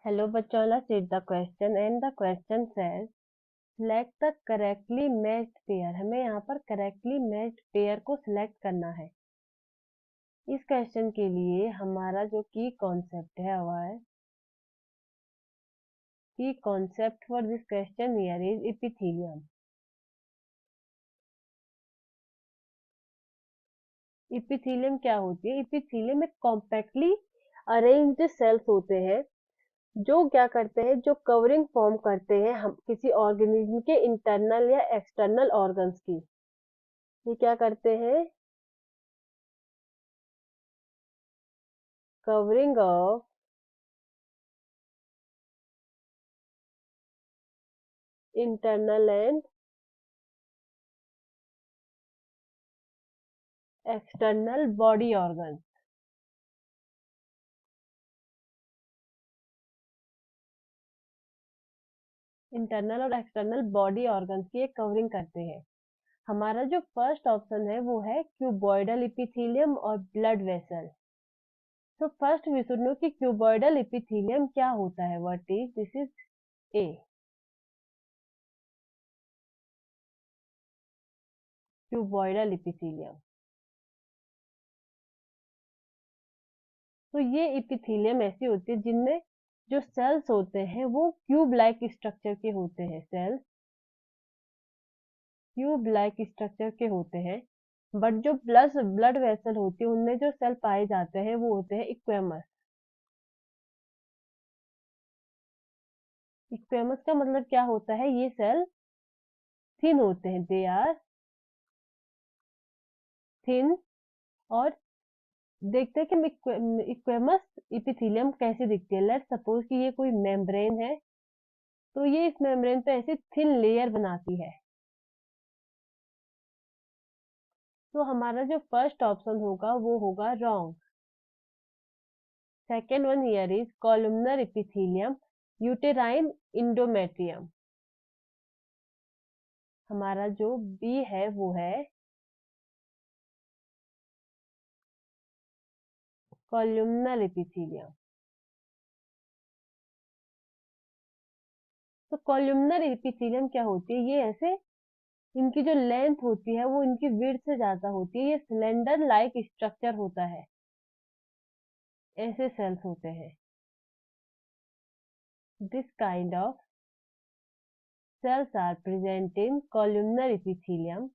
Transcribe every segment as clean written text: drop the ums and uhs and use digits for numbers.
Hello बच्चों, let's read the question and the question says select the correctly matched pair। हमें यहाँ पर correctly matched pair को select करना है। इस क्वेश्चन के लिए हमारा जो की कॉन्सेप्ट है वह है की concept for this question here is epithelium. Epithelium क्या होती है? इपिथेलियम एक कॉम्पैक्टली अरेंज्ड सेल्स होते हैं जो क्या करते हैं, जो कवरिंग फॉर्म करते हैं हम किसी ऑर्गेनिज्म के इंटरनल या एक्सटर्नल ऑर्गन्स की। ये क्या करते हैं? Covering of internal and external body organ. Internal और एक्सटर्नल बॉडी ऑर्गन्स की एक कवरिंग करते हैं। हमारा जो फर्स्ट ऑप्शन है वो है क्यूबॉइडल इपिथेलियम और ब्लड वेसल। तो फर्स्ट वी शुड नो कि क्यूबॉइडल इपिथेलियम क्या होता है। What is this? Is a cuboidal epithelium. तो ये इपिथेलियम ऐसी होती है जिनमें जो सेल्स होते हैं वो क्यूब लाइक स्ट्रक्चर के होते हैं। सेल्स क्यूब लाइक स्ट्रक्चर के होते हैं। बट जो ब्लड वेसल होती है उनमें जो सेल पाए जाते हैं वो होते हैं इक्वेमस। इक्वेमस का मतलब क्या होता है? ये सेल थिन होते हैं। They are thin. और देखते हैं कि इक्वेमस इपिथेलियम कैसे दिखती है। लेट्स सपोज कि ये कोई मेम्ब्रेन है, तो ये इस मेम्ब्रेन पे ऐसी थिन लेयर बनाती है। तो हमारा जो फर्स्ट ऑप्शन होगा वो होगा wrong. Second one here is columnar epithelium uterine endometrium. हमारा जो बी है वो है कॉलमनर इपिथेलियम। तो कॉलमनर एपिथेलियम क्या होती है? ये ऐसे इनकी जो लेंथ होती है वो इनकी विड्थ से ज्यादा होती है। ये सिलेंडर लाइक स्ट्रक्चर होता है। ऐसे सेल्स होते हैं। This kind of cells are present in columnar epithelium.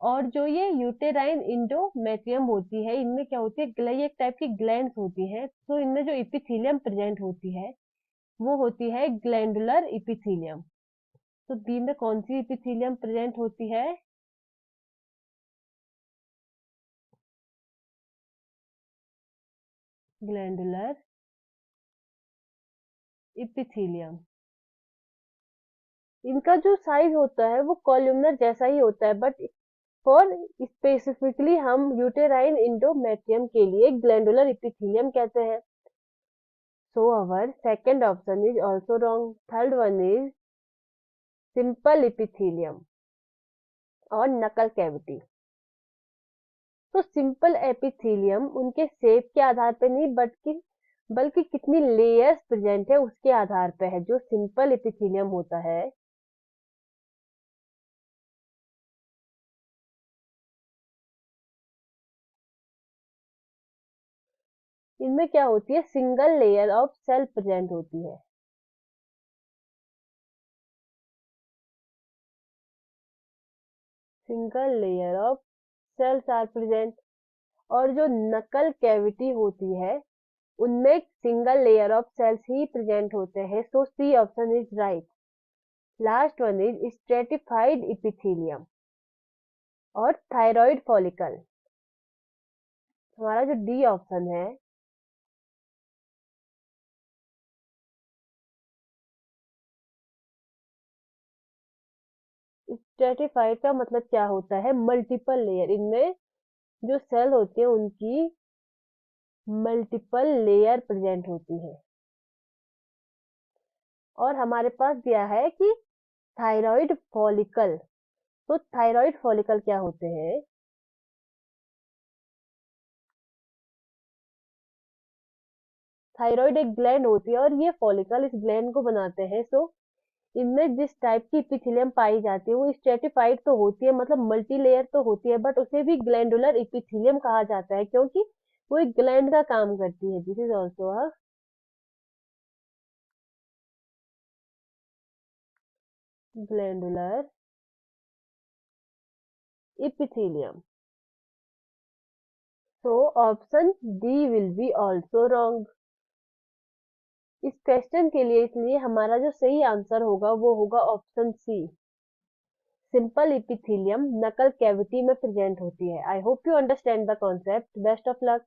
और जो ये यूटेराइन इंडोमेट्रियम होती है, इनमें क्या होती है, ये एक टाइप की ग्लैंड्स होती है। तो इनमें जो एपिथेलियम प्रेजेंट होती है वो होती है ग्लैंडुलर एपिथेलियम। तो बी में कौन सी एपिथेलियम प्रेजेंट होती है? Glandular epithelium. इनका जो साइज होता है वो कॉलमनर जैसा ही होता है, बट फॉर स्पेसिफिकली हम यूटेराइन इंडोमेट्रियम के लिए ग्लैंडुलर एपिथेलियम कहते हैं। So our second option is also wrong. Third one is simple epithelium और नकल कैविटी। तो सिंपल एपिथेलियम उनके शेप के आधार पे नहीं बल्कि कितनी लेयर्स प्रेजेंट है उसके आधार पे है। जो सिंपल एपिथेलियम होता है इनमें क्या होती है, single layer of cell present होती है। Single layer of cells are present. और जो नकल कैविटी होती है उनमें सिंगल लेयर ऑफ सेल्स ही प्रेजेंट होते हैं। So C option is right. Last one is stratified epithelium और थायराइड फॉलिकल। हमारा जो डी ऑप्शन है, स्ट्रेटिफाइड का मतलब क्या होता है? Multiple layer. इनमें जो सेल होती है उनकी मल्टीपल लेयर प्रेजेंट होती है। और हमारे पास दिया है कि थायराइड फॉलिकल। तो थायराइड फॉलिकल क्या होते हैं? थायराइड एक ग्लैंड होती है और ये फॉलिकल इस ग्लैंड को बनाते हैं। सो इनमें जिस टाइप की इपिथेलियम पाई जाती है वो स्ट्रेटिफाइड तो होती है, मतलब मल्टी लेयर तो होती है, बट उसे भी ग्लैंडुलर इपिथेलियम कहा जाता है क्योंकि वो एक ग्लैंड का काम करती है। This is also a glandular epithelium. So option D will be also wrong इस क्वेश्चन के लिए, इसलिए हमारा जो सही आंसर होगा वो होगा ऑप्शन सी। सिंपल इपिथेलियम नकल कैविटी में प्रेजेंट होती है। I hope you understand the concept. Best of luck.